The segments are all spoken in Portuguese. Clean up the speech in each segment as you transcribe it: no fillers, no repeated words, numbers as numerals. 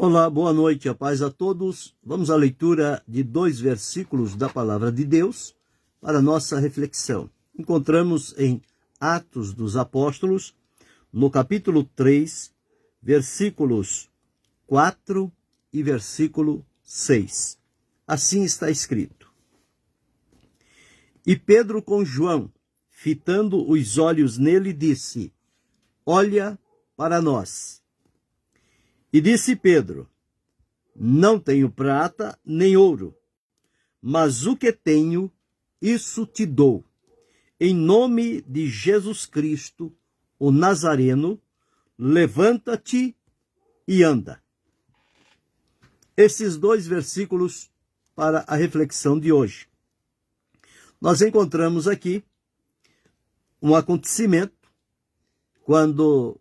Olá, boa noite, a paz a todos. Vamos à leitura de 2 versículos da Palavra de Deus para nossa reflexão. Encontramos em Atos dos Apóstolos, no capítulo 3, versículos 4 e versículo 6. Assim está escrito: E Pedro com João, fitando os olhos nele, disse: Olha para nós. E disse Pedro: Não tenho prata nem ouro, mas o que tenho, isso te dou. Em nome de Jesus Cristo, o Nazareno, levanta-te e anda. Esses 2 versículos para a reflexão de hoje. Nós encontramos aqui um acontecimento quando,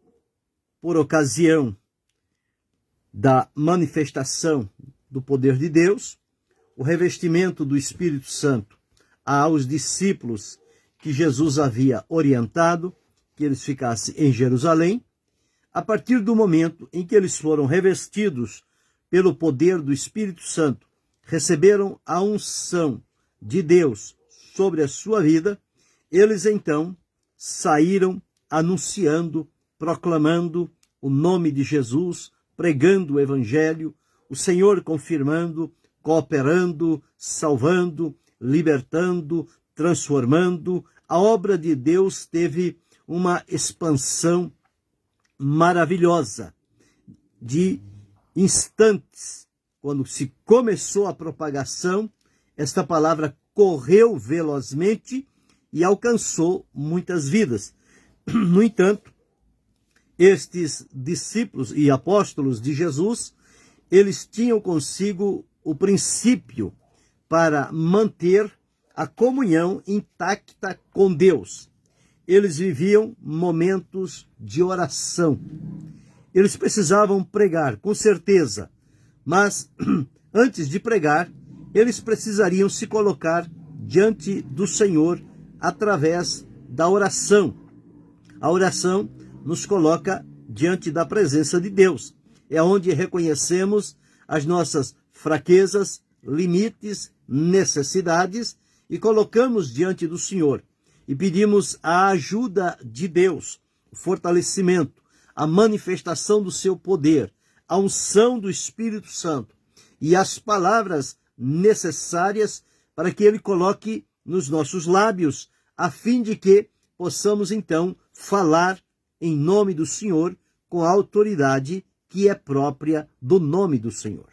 por ocasião da manifestação do poder de Deus, o revestimento do Espírito Santo aos discípulos que Jesus havia orientado que eles ficassem em Jerusalém, a partir do momento em que eles foram revestidos pelo poder do Espírito Santo, receberam a unção de Deus sobre a sua vida, eles então saíram anunciando, proclamando o nome de Jesus, pregando o Evangelho, o Senhor confirmando, cooperando, salvando, libertando, transformando. A obra de Deus teve uma expansão maravilhosa de instantes. Quando se começou a propagação, esta palavra correu velozmente e alcançou muitas vidas. No entanto, estes discípulos e apóstolos de Jesus, eles tinham consigo o princípio para manter a comunhão intacta com Deus. Eles viviam momentos de oração. Eles precisavam pregar, com certeza, mas antes de pregar, eles precisariam se colocar diante do Senhor através da oração. A oração nos coloca diante da presença de Deus. É onde reconhecemos as nossas fraquezas, limites, necessidades e colocamos diante do Senhor. E pedimos a ajuda de Deus, o fortalecimento, a manifestação do seu poder, a unção do Espírito Santo e as palavras necessárias para que Ele coloque nos nossos lábios, a fim de que possamos então falar em nome do Senhor, com a autoridade que é própria do nome do Senhor.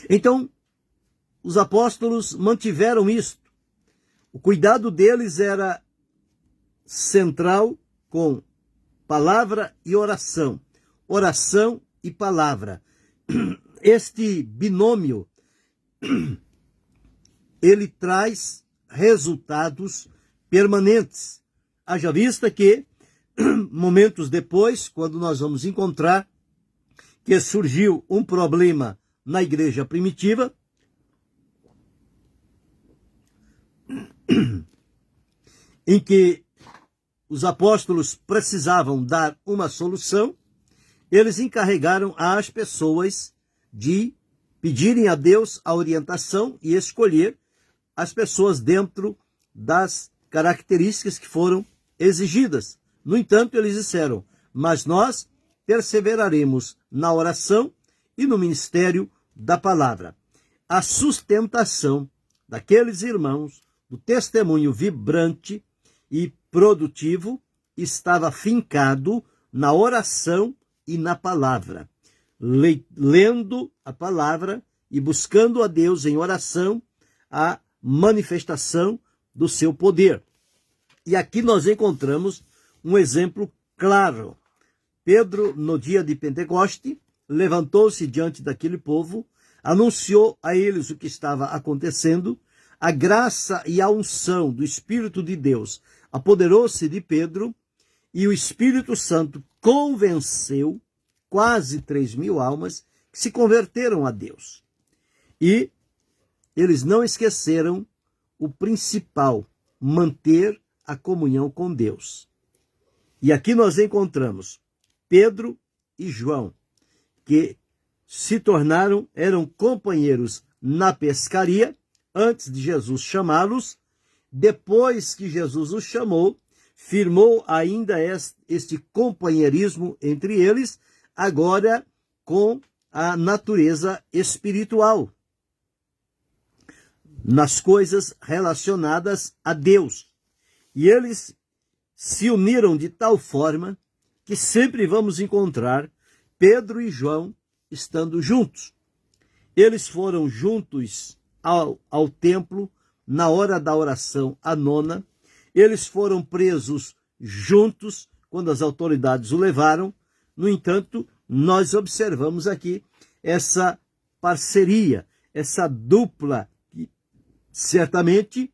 Então, os apóstolos mantiveram isto. O cuidado deles era central com palavra e oração. Oração e palavra. Este binômio, ele traz resultados permanentes. Haja vista que momentos depois, quando nós vamos encontrar que surgiu um problema na igreja primitiva, em que os apóstolos precisavam dar uma solução, eles encarregaram às pessoas de pedirem a Deus a orientação e escolher as pessoas dentro das características que foram exigidas. No entanto, eles disseram: mas nós perseveraremos na oração e no ministério da palavra. A sustentação daqueles irmãos, do testemunho vibrante e produtivo, estava fincado na oração e na palavra. Lendo a palavra e buscando a Deus em oração a manifestação do seu poder. E aqui nós encontramos um exemplo claro. Pedro, no dia de Pentecoste, levantou-se diante daquele povo, anunciou a eles o que estava acontecendo, a graça e a unção do Espírito de Deus apoderou-se de Pedro e o Espírito Santo convenceu quase 3.000 almas que se converteram a Deus. E eles não esqueceram o principal, manter a comunhão com Deus. E aqui nós encontramos Pedro e João, que eram companheiros na pescaria, antes de Jesus chamá-los. Depois que Jesus os chamou, firmou ainda este companheirismo entre eles, agora com a natureza espiritual, nas coisas relacionadas a Deus. E eles se uniram de tal forma que sempre vamos encontrar Pedro e João estando juntos. Eles foram juntos ao templo na hora da oração, a nona. Eles foram presos juntos quando as autoridades o levaram. No entanto, nós observamos aqui essa parceria, essa dupla, certamente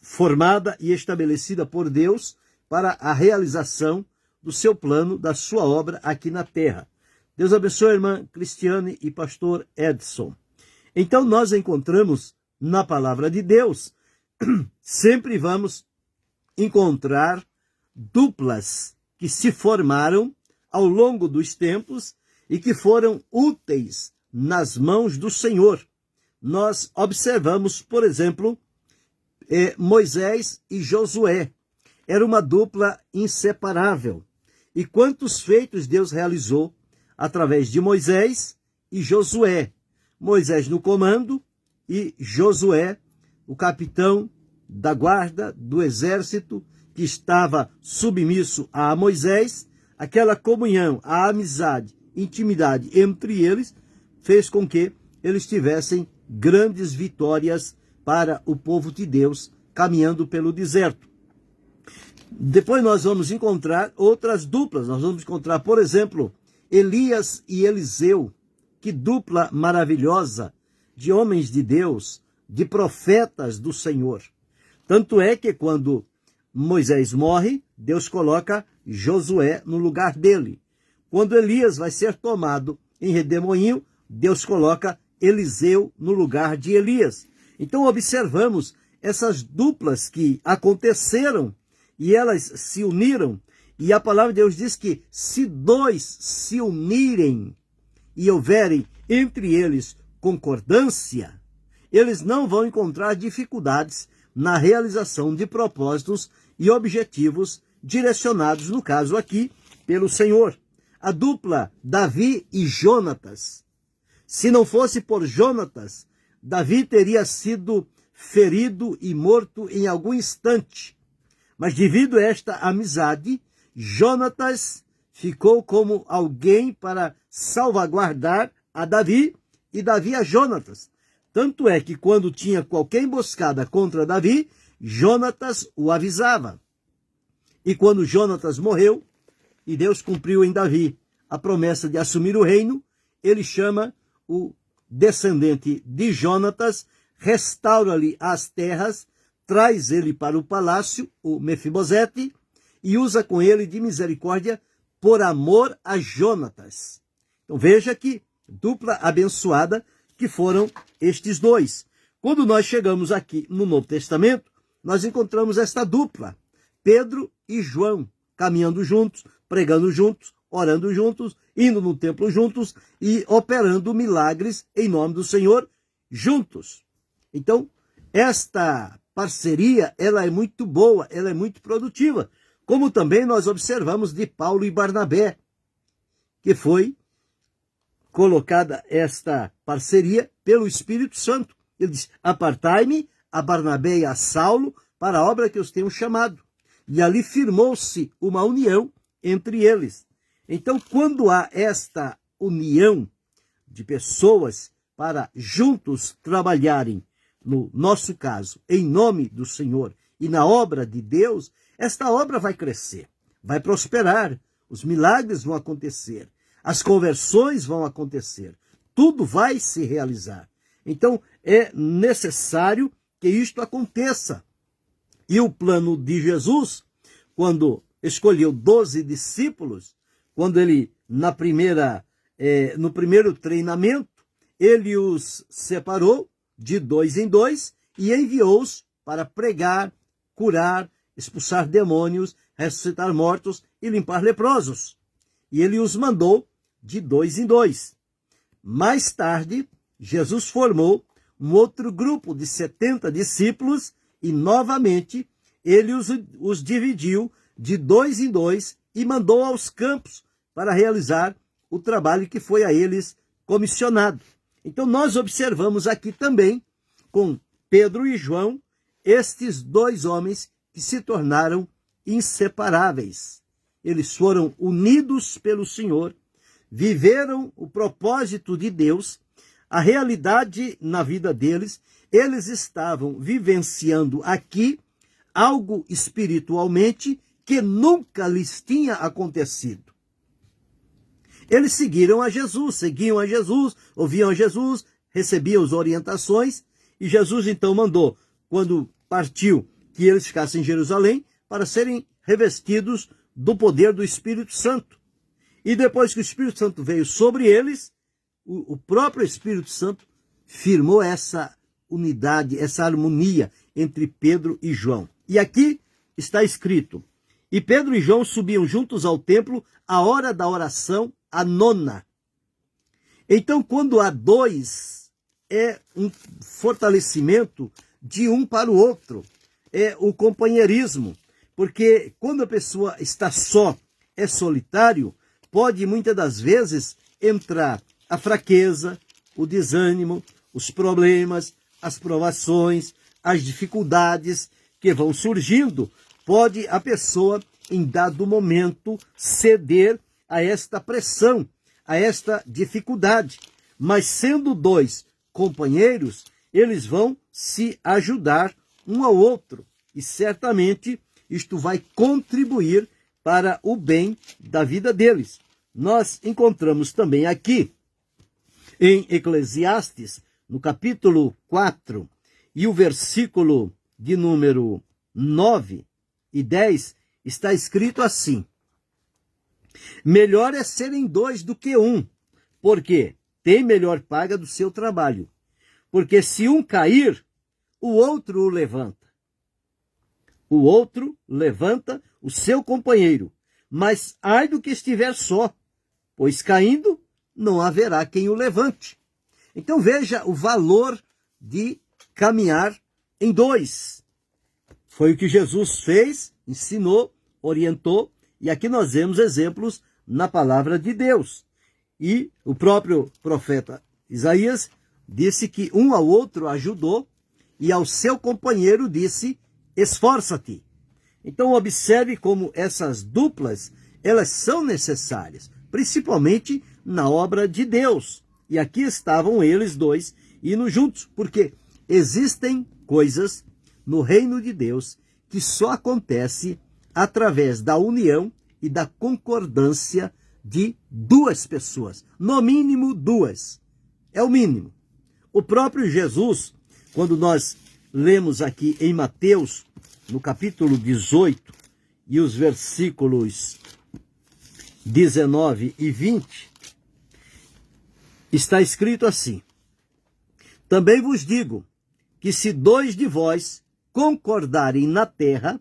formada e estabelecida por Deus para a realização do seu plano, da sua obra aqui na terra. Deus abençoe a irmã Cristiane e pastor Edson. Então nós encontramos na palavra de Deus, sempre vamos encontrar duplas que se formaram ao longo dos tempos e que foram úteis nas mãos do Senhor. Nós observamos, por exemplo, Moisés e Josué. Era uma dupla inseparável. E quantos feitos Deus realizou através de Moisés e Josué. Moisés no comando e Josué, o capitão da guarda do exército que estava submisso a Moisés. Aquela comunhão, a amizade, intimidade entre eles fez com que eles tivessem grandes vitórias para o povo de Deus caminhando pelo deserto. Depois nós vamos encontrar outras duplas. Nós vamos encontrar, por exemplo, Elias e Eliseu. Que dupla maravilhosa de homens de Deus, de profetas do Senhor. Tanto é que quando Moisés morre, Deus coloca Josué no lugar dele. Quando Elias vai ser tomado em redemoinho, Deus coloca Eliseu no lugar de Elias. Então observamos essas duplas que aconteceram e elas se uniram. E a palavra de Deus diz que se dois se unirem e houverem entre eles concordância, eles não vão encontrar dificuldades na realização de propósitos e objetivos direcionados, no caso aqui, pelo Senhor. A dupla Davi e Jonatas. Se não fosse por Jonatas, Davi teria sido ferido e morto em algum instante. Mas devido a esta amizade, Jonatas ficou como alguém para salvaguardar a Davi e Davi a Jonatas. Tanto é que quando tinha qualquer emboscada contra Davi, Jonatas o avisava. E quando Jonatas morreu, e Deus cumpriu em Davi a promessa de assumir o reino, ele chama o descendente de Jonatas, restaura-lhe as terras, traz ele para o palácio, o Mefibosete, e usa com ele de misericórdia por amor a Jonatas. Então veja que dupla abençoada que foram estes dois. Quando nós chegamos aqui no Novo Testamento, nós encontramos esta dupla, Pedro e João, caminhando juntos, pregando juntos, orando juntos, indo no templo juntos e operando milagres em nome do Senhor juntos. Então, esta parceria, ela é muito boa, ela é muito produtiva, como também nós observamos de Paulo e Barnabé, que foi colocada esta parceria pelo Espírito Santo. Ele diz, apartai-me a Barnabé e a Saulo para a obra que os tenho chamado. E ali firmou-se uma união entre eles. Então, quando há esta união de pessoas para juntos trabalharem, no nosso caso, em nome do Senhor e na obra de Deus, esta obra vai crescer, vai prosperar, os milagres vão acontecer, as conversões vão acontecer, tudo vai se realizar. Então, é necessário que isto aconteça. E o plano de Jesus, quando escolheu 12 discípulos, quando ele, no primeiro treinamento, ele os separou de 2 em 2 e enviou-os para pregar, curar, expulsar demônios, ressuscitar mortos e limpar leprosos. E ele os mandou de 2 em 2. Mais tarde, Jesus formou um outro grupo de 70 discípulos e, novamente, ele os dividiu de 2 em 2 e mandou aos campos para realizar o trabalho que foi a eles comissionado. Então, nós observamos aqui também, com Pedro e João, estes 2 homens que se tornaram inseparáveis. Eles foram unidos pelo Senhor, viveram o propósito de Deus, a realidade na vida deles. Eles estavam vivenciando aqui algo espiritualmente que nunca lhes tinha acontecido. Eles seguiam a Jesus, ouviam a Jesus, recebiam as orientações, e Jesus então mandou, quando partiu, que eles ficassem em Jerusalém para serem revestidos do poder do Espírito Santo. E depois que o Espírito Santo veio sobre eles, o próprio Espírito Santo firmou essa unidade, essa harmonia entre Pedro e João. E aqui está escrito: e Pedro e João subiam juntos ao templo à hora da oração, a 9ª. Então, quando há 2, é um fortalecimento de um para o outro, é o companheirismo, porque quando a pessoa está só, é solitário, pode muitas das vezes entrar a fraqueza, o desânimo, os problemas, as provações, as dificuldades que vão surgindo. Pode a pessoa, em dado momento, ceder a esta pressão, a esta dificuldade. Mas sendo 2 companheiros, eles vão se ajudar um ao outro. E certamente isto vai contribuir para o bem da vida deles. Nós encontramos também aqui, em Eclesiastes, no capítulo 4, e o versículo de número 9 e 10, está escrito assim: melhor é serem 2 do que 1, porque tem melhor paga do seu trabalho. Porque se um cair, o outro o levanta. O outro levanta o seu companheiro, mas ai do que estiver só, pois caindo não haverá quem o levante. Então veja o valor de caminhar em 2. Foi o que Jesus fez, ensinou, orientou, e aqui nós vemos exemplos na palavra de Deus. E o próprio profeta Isaías disse que um ao outro ajudou, e ao seu companheiro disse: esforça-te. Então observe como essas duplas, elas são necessárias, principalmente na obra de Deus. E aqui estavam eles 2 indo juntos, porque existem coisas no reino de Deus que só acontece através da união e da concordância de 2 pessoas, no mínimo 2, é o mínimo. O próprio Jesus, quando nós lemos aqui em Mateus, no capítulo 18, e os versículos 19 e 20, está escrito assim: também vos digo que se 2 de vós concordarem na terra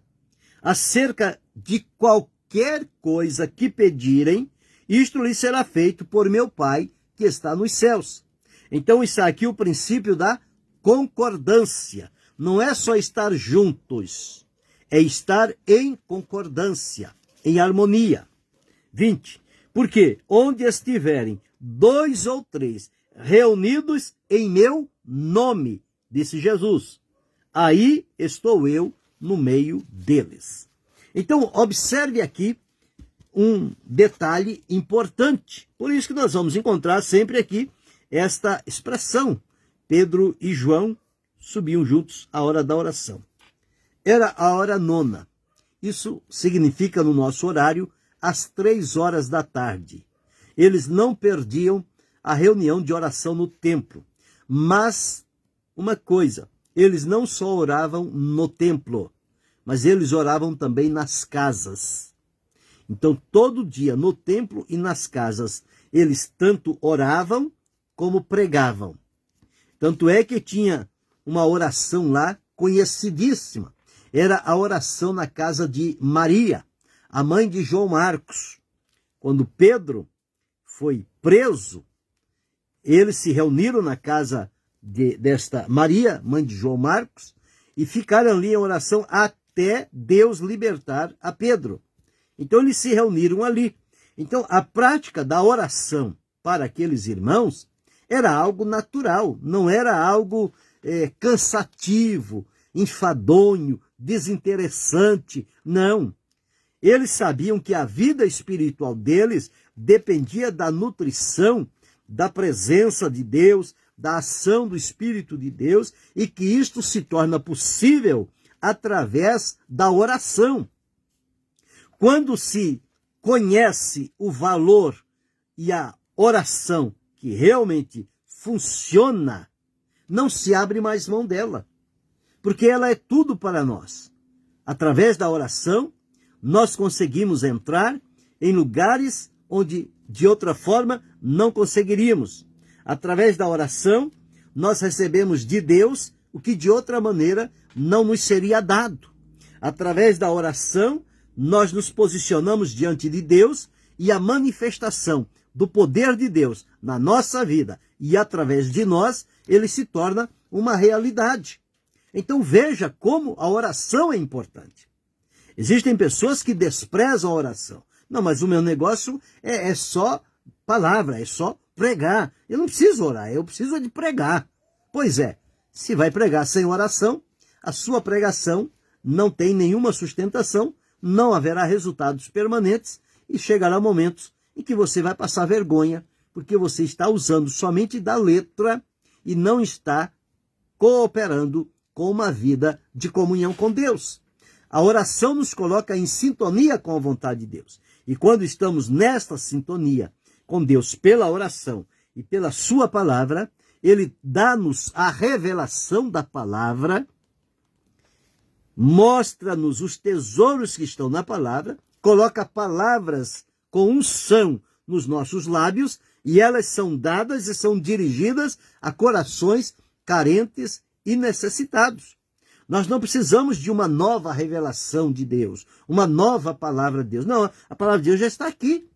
acerca de qualquer coisa que pedirem, isto lhes será feito por meu Pai que está nos céus. Então está aqui o princípio da concordância. Não é só estar juntos, é estar em concordância, em harmonia. 20. Porque onde estiverem 2 ou 3 reunidos em meu nome, disse Jesus, aí estou eu no meio deles. Então, observe aqui um detalhe importante. Por isso que nós vamos encontrar sempre aqui esta expressão: Pedro e João subiam juntos à hora da oração. Era a hora 9ª. Isso significa, no nosso horário, às 3 horas da tarde. Eles não perdiam a reunião de oração no templo. Mas, uma coisa, eles não só oravam no templo, mas eles oravam também nas casas. Então, todo dia, no templo e nas casas, eles tanto oravam como pregavam. Tanto é que tinha uma oração lá conhecidíssima. Era a oração na casa de Maria, a mãe de João Marcos. Quando Pedro foi preso, eles se reuniram na casa desta Maria, mãe de João Marcos, e ficaram ali em oração até Deus libertar a Pedro. Então eles se reuniram ali. Então a prática da oração para aqueles irmãos era algo natural, não era algo cansativo, enfadonho, desinteressante, não. Eles sabiam que a vida espiritual deles dependia da nutrição, da presença de Deus, da ação do Espírito de Deus, e que isto se torna possível através da oração. Quando se conhece o valor e a oração que realmente funciona, não se abre mais mão dela, porque ela é tudo para nós. Através da oração, nós conseguimos entrar em lugares onde, de outra forma, não conseguiríamos. Através da oração, nós recebemos de Deus o que de outra maneira não nos seria dado. Através da oração, nós nos posicionamos diante de Deus e a manifestação do poder de Deus na nossa vida e através de nós, ele se torna uma realidade. Então veja como a oração é importante. Existem pessoas que desprezam a oração. Não, mas o meu negócio é só palavra, é só pregar. Eu não preciso orar, eu preciso de pregar. Pois é, se vai pregar sem oração, a sua pregação não tem nenhuma sustentação, não haverá resultados permanentes e chegará momentos em que você vai passar vergonha, porque você está usando somente da letra e não está cooperando com uma vida de comunhão com Deus. A oração nos coloca em sintonia com a vontade de Deus. E quando estamos nesta sintonia com Deus pela oração e pela sua palavra, ele dá-nos a revelação da palavra, mostra-nos os tesouros que estão na palavra, coloca palavras com unção nos nossos lábios e elas são dadas e são dirigidas a corações carentes e necessitados. Nós não precisamos de uma nova revelação de Deus, uma nova palavra de Deus. Não, a palavra de Deus já está aqui.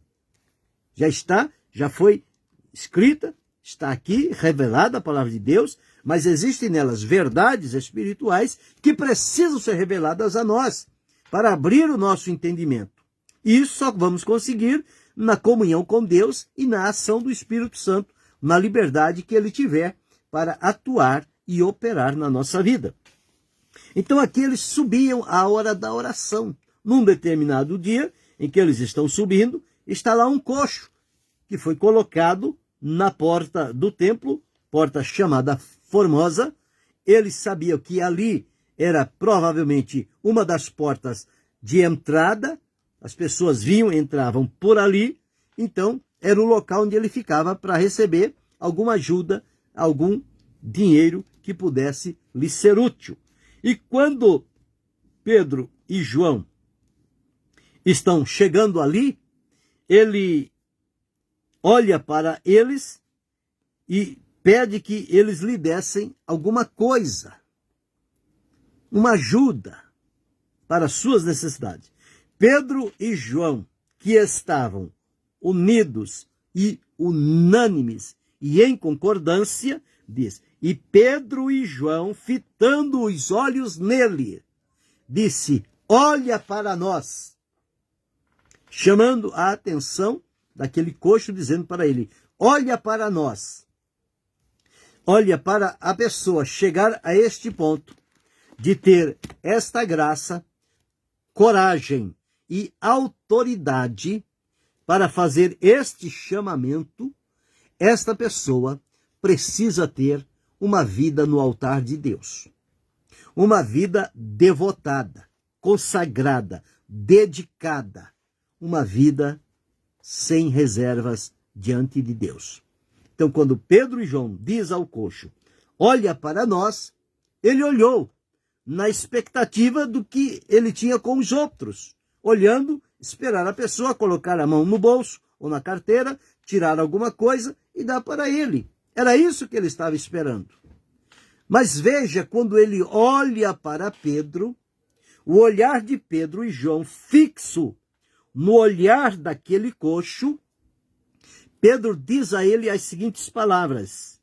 Já foi escrita, está aqui, revelada a palavra de Deus, mas existem nelas verdades espirituais que precisam ser reveladas a nós, para abrir o nosso entendimento. E isso só vamos conseguir na comunhão com Deus e na ação do Espírito Santo, na liberdade que ele tiver para atuar e operar na nossa vida. Então aqui eles subiam à hora da oração. Num determinado dia em que eles estão subindo, está lá um coxo que foi colocado na porta do templo, porta chamada Formosa. Eles sabiam que ali era provavelmente uma das portas de entrada, as pessoas vinham, entravam por ali, então era o local onde ele ficava para receber alguma ajuda, algum dinheiro que pudesse lhe ser útil. E quando Pedro e João estão chegando ali, ele olha para eles e pede que eles lhe dessem alguma coisa, uma ajuda para suas necessidades. Pedro e João, que estavam unidos e unânimes e em concordância, diz, e Pedro e João, fitando os olhos nele, disse, olha para nós, chamando a atenção daquele coxo, dizendo para ele, olha para nós. Olha para a pessoa chegar a este ponto de ter esta graça, coragem e autoridade para fazer este chamamento, esta pessoa precisa ter uma vida no altar de Deus. Uma vida devotada, consagrada, dedicada. Uma vida sem reservas diante de Deus. Então, quando Pedro e João diz ao coxo, olha para nós, ele olhou na expectativa do que ele tinha com os outros. Olhando, esperar a pessoa colocar a mão no bolso ou na carteira, tirar alguma coisa e dar para ele. Era isso que ele estava esperando. Mas veja, quando ele olha para Pedro, o olhar de Pedro e João fixo no olhar daquele coxo, Pedro diz a ele as seguintes palavras: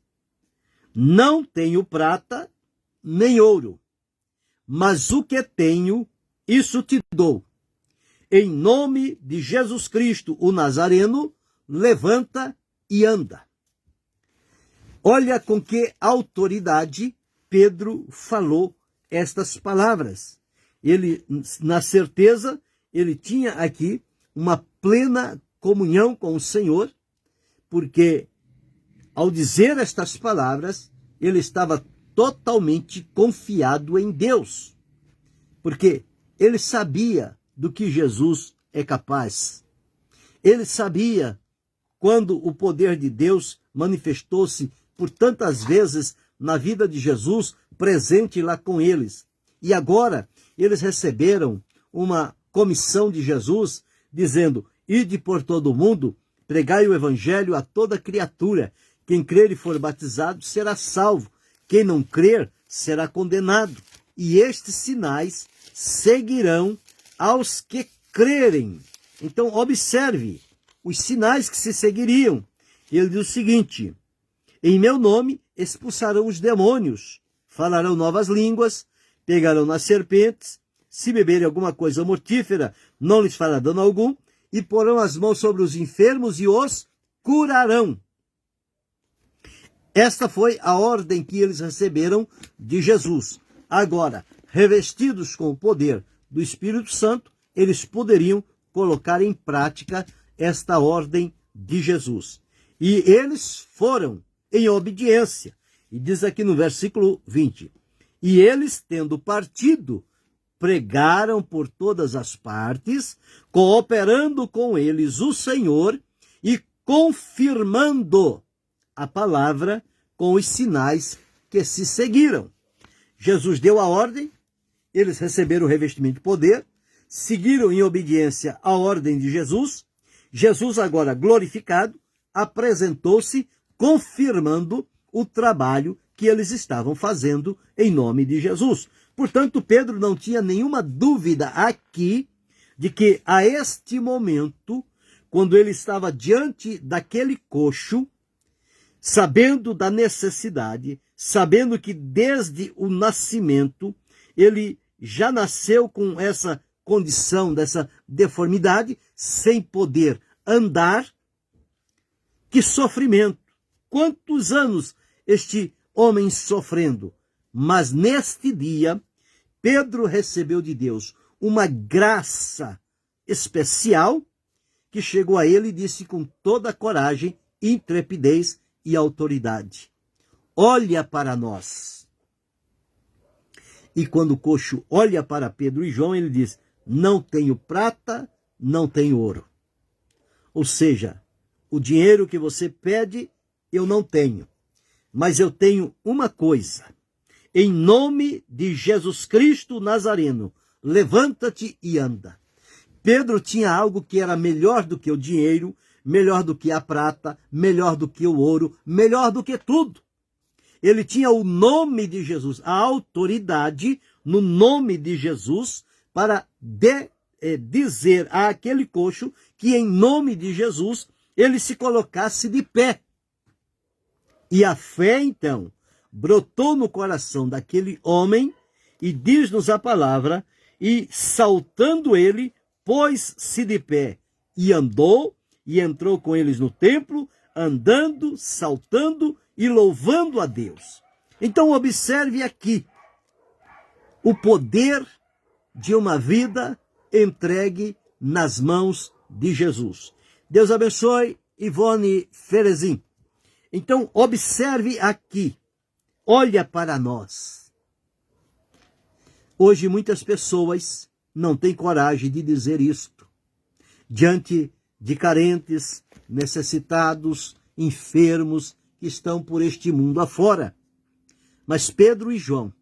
não tenho prata nem ouro, mas o que tenho, isso te dou. Em nome de Jesus Cristo, o Nazareno, levanta e anda. Olha com que autoridade Pedro falou estas palavras. Ele, na certeza, ele tinha aqui uma plena comunhão com o Senhor, porque ao dizer estas palavras, ele estava totalmente confiado em Deus, porque ele sabia do que Jesus é capaz. Ele sabia quando o poder de Deus manifestou-se por tantas vezes na vida de Jesus, presente lá com eles. E agora eles receberam uma comissão de Jesus, dizendo: ide por todo o mundo, pregai o evangelho a toda criatura. Quem crer e for batizado será salvo. Quem não crer será condenado. E estes sinais seguirão aos que crerem. Então, observe os sinais que se seguiriam. Ele diz o seguinte: em meu nome expulsarão os demônios, falarão novas línguas, pegarão nas serpentes, se beberem alguma coisa mortífera, não lhes fará dano algum, e porão as mãos sobre os enfermos e os curarão. Esta foi a ordem que eles receberam de Jesus. Agora, revestidos com o poder do Espírito Santo, eles poderiam colocar em prática esta ordem de Jesus. E eles foram em obediência. E diz aqui no versículo 20: e eles, tendo partido, pregaram por todas as partes, cooperando com eles o Senhor e confirmando a palavra com os sinais que se seguiram. Jesus deu a ordem, eles receberam o revestimento de poder, seguiram em obediência à ordem de Jesus. Jesus, agora glorificado, apresentou-se confirmando o trabalho que eles estavam fazendo em nome de Jesus. Portanto, Pedro não tinha nenhuma dúvida aqui de que a este momento, quando ele estava diante daquele coxo, sabendo da necessidade, sabendo que desde o nascimento ele já nasceu com essa condição, dessa deformidade, sem poder andar, que sofrimento! Quantos anos este homem sofrendo? Mas neste dia, Pedro recebeu de Deus uma graça especial que chegou a ele e disse com toda a coragem, intrepidez e autoridade: olha para nós. E quando o coxo olha para Pedro e João, ele diz: não tenho prata, não tenho ouro. Ou seja, o dinheiro que você pede, eu não tenho. Mas eu tenho uma coisa: em nome de Jesus Cristo Nazareno, levanta-te e anda. Pedro tinha algo que era melhor do que o dinheiro, melhor do que a prata, melhor do que o ouro, melhor do que tudo. Ele tinha o nome de Jesus, a autoridade no nome de Jesus para dizer àquele coxo que em nome de Jesus ele se colocasse de pé. E a fé, então, brotou no coração daquele homem e diz-nos a palavra: e saltando ele, pôs-se de pé e andou e entrou com eles no templo, andando, saltando e louvando a Deus. Então observe aqui o poder de uma vida entregue nas mãos de Jesus. Deus abençoe Ivone Ferezin. Então observe aqui, olha para nós. Hoje muitas pessoas não têm coragem de dizer isto diante de carentes, necessitados, enfermos que estão por este mundo afora. Mas Pedro e João,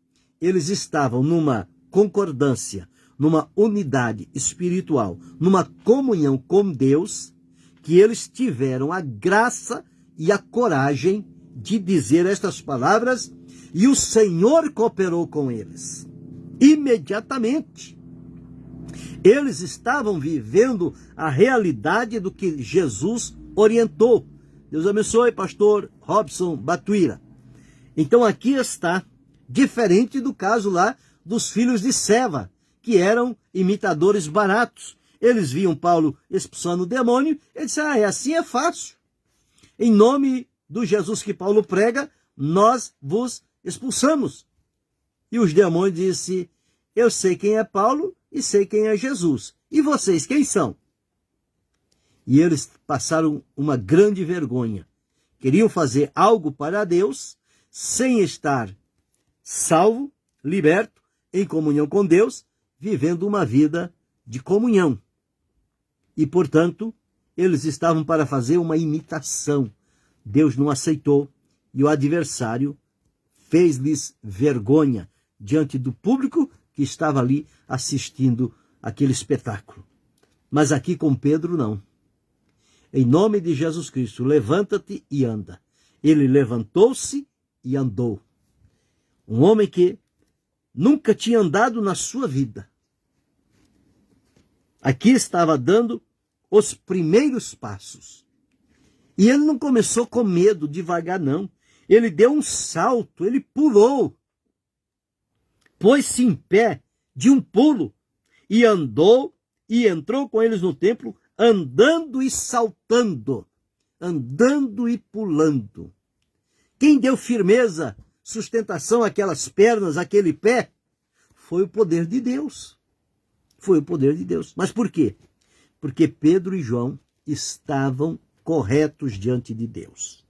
eles estavam numa concordância, numa unidade espiritual, numa comunhão com Deus, que eles tiveram a graça e a coragem de dizer estas palavras, e o Senhor cooperou com eles. Imediatamente. Eles estavam vivendo a realidade do que Jesus orientou. Deus abençoe, pastor Robson Batuira. Então aqui está, diferente do caso lá dos filhos de Seva, que eram imitadores baratos. Eles viam Paulo expulsando o demônio, eles disseram, assim é fácil. Em nome do Jesus que Paulo prega, nós vos expulsamos. E os demônios disseram, eu sei quem é Paulo e sei quem é Jesus. E vocês, quem são? E eles passaram uma grande vergonha. Queriam fazer algo para Deus, sem estar salvo, liberto, em comunhão com Deus, vivendo uma vida de comunhão. E, portanto, eles estavam para fazer uma imitação. Deus não aceitou e o adversário fez-lhes vergonha diante do público que estava ali assistindo aquele espetáculo. Mas aqui com Pedro, não. Em nome de Jesus Cristo, levanta-te e anda. Ele levantou-se e andou. Um homem que nunca tinha andado na sua vida. Aqui estava dando os primeiros passos. E ele não começou com medo, devagar, não. Ele deu um salto, ele pulou. Pôs-se em pé de um pulo e andou e entrou com eles no templo, andando e saltando, andando e pulando. Quem deu firmeza, sustentação àquelas pernas, àquele pé, foi o poder de Deus. Foi o poder de Deus. Mas por quê? Porque Pedro e João estavam corretos diante de Deus.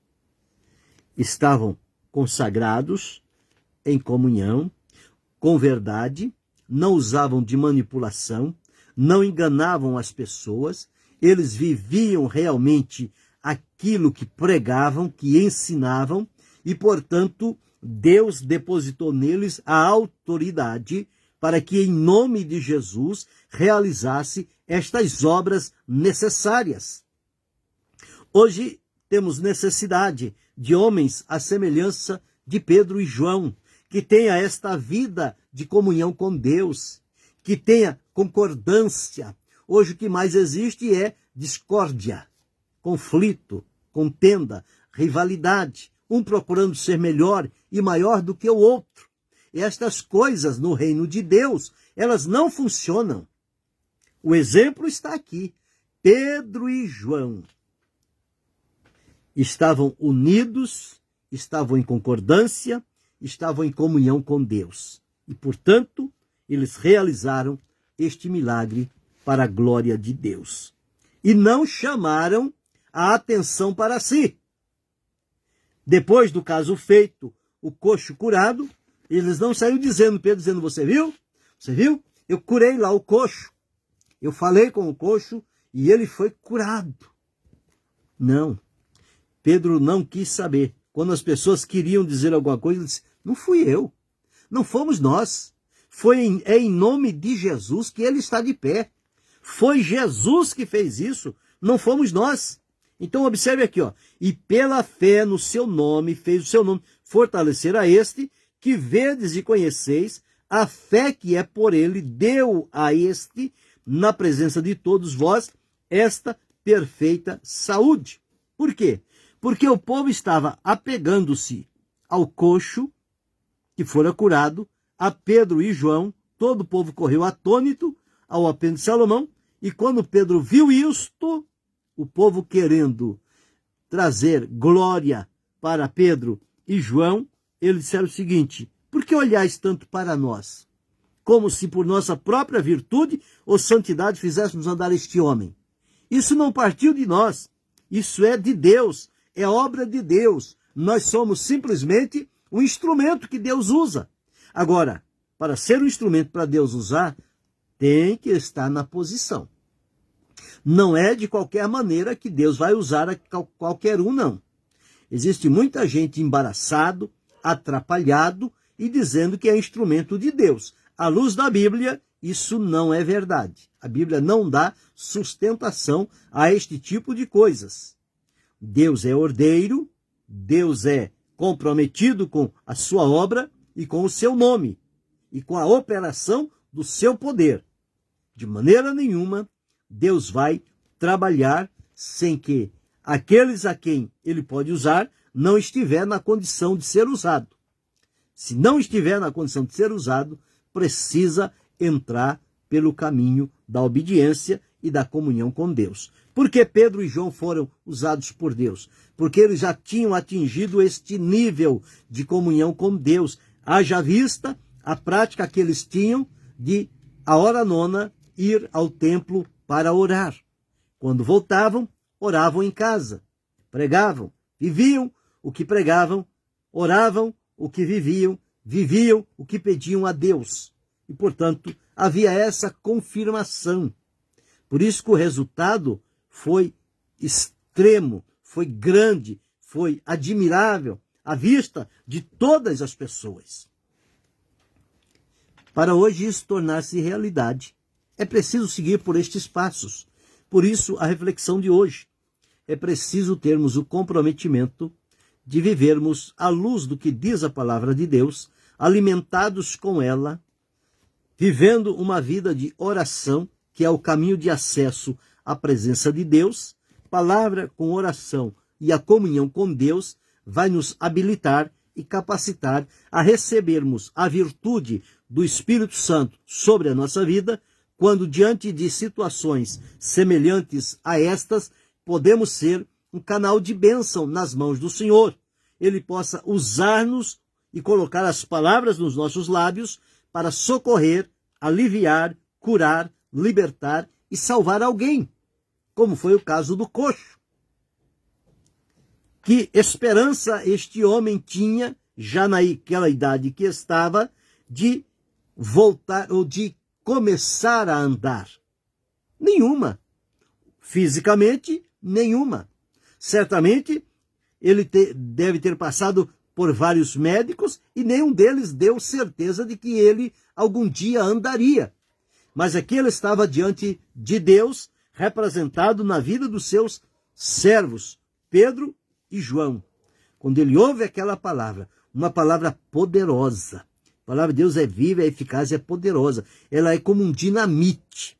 Estavam consagrados em comunhão, com verdade, não usavam de manipulação, não enganavam as pessoas, eles viviam realmente aquilo que pregavam, que ensinavam, e, portanto, Deus depositou neles a autoridade para que, em nome de Jesus, realizasse estas obras necessárias. Hoje temos necessidade de homens à semelhança de Pedro e João, que tenha esta vida de comunhão com Deus, que tenha concordância. Hoje o que mais existe é discórdia, conflito, contenda, rivalidade, um procurando ser melhor e maior do que o outro. E estas coisas no reino de Deus, elas não funcionam. O exemplo está aqui. Pedro e João estavam unidos, estavam em concordância, estavam em comunhão com Deus. E, portanto, eles realizaram este milagre para a glória de Deus. E não chamaram a atenção para si. Depois do caso feito, o coxo curado, eles não saíram dizendo, Pedro dizendo, você viu? Você viu? Eu curei lá o coxo. Eu falei com o coxo e ele foi curado. Não. Pedro não quis saber. Quando as pessoas queriam dizer alguma coisa, ele disse, não fui eu. Não fomos nós. É em nome de Jesus que ele está de pé. Foi Jesus que fez isso, não fomos nós. Então observe aqui, ó. E pela fé no seu nome, fez o seu nome fortalecer a este, que vedes e conheceis, a fé que é por ele, deu a este, na presença de todos vós, esta perfeita saúde. Por quê? Porque o povo estava apegando-se ao coxo, que fora curado, a Pedro e João, todo o povo correu atônito ao apelo de Salomão, e quando Pedro viu isto, o povo querendo trazer glória para Pedro e João, eles disseram o seguinte, por que olhais tanto para nós? Como se por nossa própria virtude ou santidade fizéssemos andar este homem. Isso não partiu de nós, isso é de Deus, é obra de Deus. Nós somos simplesmente um instrumento que Deus usa. Agora, para ser um instrumento para Deus usar, tem que estar na posição. Não é de qualquer maneira que Deus vai usar a qualquer um, não. Existe muita gente embaraçado, atrapalhado e dizendo que é instrumento de Deus. À luz da Bíblia, isso não é verdade. A Bíblia não dá sustentação a este tipo de coisas. Deus é ordeiro, Deus é comprometido com a sua obra e com o seu nome, e com a operação do seu poder. De maneira nenhuma, Deus vai trabalhar sem que aqueles a quem ele pode usar não estiver na condição de ser usado. Se não estiver na condição de ser usado, precisa entrar pelo caminho da obediência e da comunhão com Deus. Por que Pedro e João foram usados por Deus? Porque eles já tinham atingido este nível de comunhão com Deus. Haja vista a prática que eles tinham de, a hora nona, ir ao templo para orar. Quando voltavam, oravam em casa, pregavam, viviam o que pregavam, oravam o que viviam, viviam o que pediam a Deus. E, portanto, havia essa confirmação. Por isso que o resultado foi extremo, foi grande, foi admirável à vista de todas as pessoas. Para hoje isso tornar-se realidade, é preciso seguir por estes passos. Por isso, a reflexão de hoje. É preciso termos o comprometimento de vivermos à luz do que diz a palavra de Deus, alimentados com ela, vivendo uma vida de oração, que é o caminho de acesso à presença de Deus. Palavra com oração e a comunhão com Deus vai nos habilitar e capacitar a recebermos a virtude do Espírito Santo sobre a nossa vida, quando diante de situações semelhantes a estas, podemos ser um canal de bênção nas mãos do Senhor. Ele possa usar-nos e colocar as palavras nos nossos lábios para socorrer, aliviar, curar, libertar e salvar alguém, como foi o caso do coxo. Que esperança este homem tinha, já naquela idade que estava, de voltar ou de começar a andar? Nenhuma. Fisicamente, nenhuma. Certamente, ele deve ter passado por vários médicos e nenhum deles deu certeza de que ele algum dia andaria. Mas aqui ele estava diante de Deus, representado na vida dos seus servos, Pedro e João. Quando ele ouve aquela palavra, uma palavra poderosa. A palavra de Deus é viva, é eficaz, é poderosa. Ela é como um dinamite.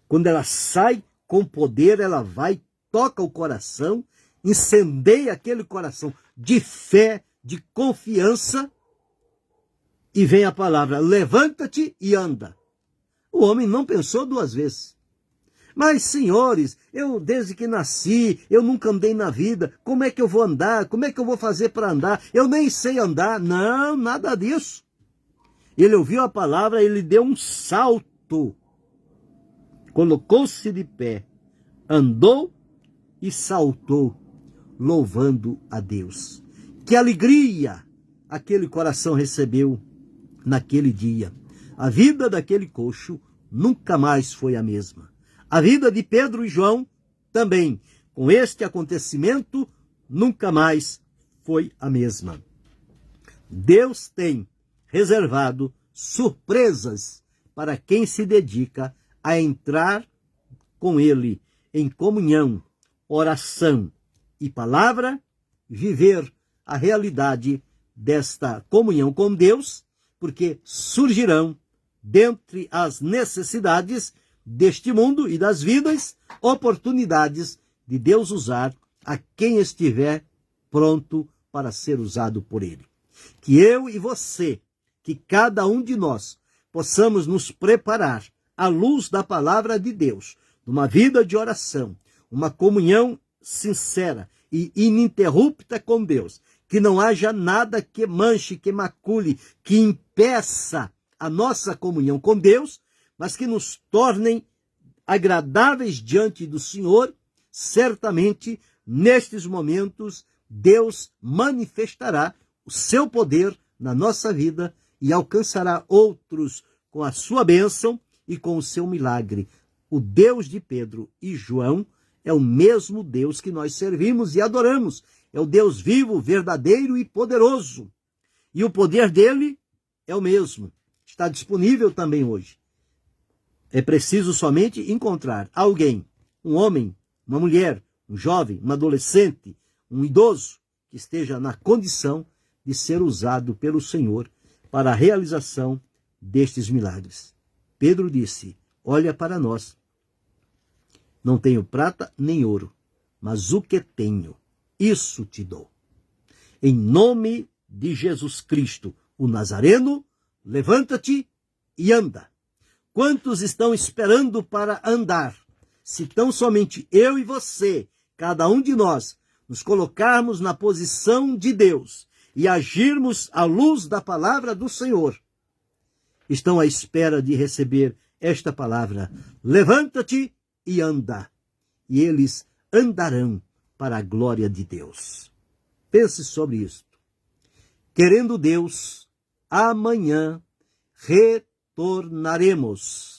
Quando ela sai com poder, ela vai, toca o coração, incendeia aquele coração de fé, de confiança, e vem a palavra: levanta-te e anda. O homem não pensou duas vezes. Mas, senhores, eu desde que nasci, eu nunca andei na vida, como é que eu vou andar? Como é que eu vou fazer para andar? Eu nem sei andar. Não, nada disso. Ele ouviu a palavra, ele deu um salto, colocou-se de pé, andou e saltou, louvando a Deus. Que alegria aquele coração recebeu naquele dia. A vida daquele coxo nunca mais foi a mesma. A vida de Pedro e João também, com este acontecimento, nunca mais foi a mesma. Deus tem reservado surpresas para quem se dedica a entrar com Ele em comunhão, oração e palavra, viver a realidade desta comunhão com Deus, porque surgirão, dentre as necessidades deste mundo e das vidas, oportunidades de Deus usar a quem estiver pronto para ser usado por Ele. Que eu e você, que cada um de nós, possamos nos preparar à luz da palavra de Deus, numa vida de oração, uma comunhão sincera e ininterrupta com Deus, que não haja nada que manche, que macule, que impeça a nossa comunhão com Deus, mas que nos tornem agradáveis diante do Senhor. Certamente, nestes momentos, Deus manifestará o seu poder na nossa vida e alcançará outros com a sua bênção e com o seu milagre. O Deus de Pedro e João é o mesmo Deus que nós servimos e adoramos. É o Deus vivo, verdadeiro e poderoso. E o poder dele é o mesmo. Está disponível também hoje. É preciso somente encontrar alguém, um homem, uma mulher, um jovem, um adolescente, um idoso, que esteja na condição de ser usado pelo Senhor para a realização destes milagres. Pedro disse: olha para nós. Não tenho prata nem ouro, mas o que tenho, isso te dou. Em nome de Jesus Cristo, o Nazareno, levanta-te e anda. Quantos estão esperando para andar? Se tão somente eu e você, cada um de nós, nos colocarmos na posição de Deus e agirmos à luz da palavra do Senhor, estão à espera de receber esta palavra: levanta-te e anda. E eles andarão para a glória de Deus. Pense sobre isto. Querendo Deus, amanhã retornaremos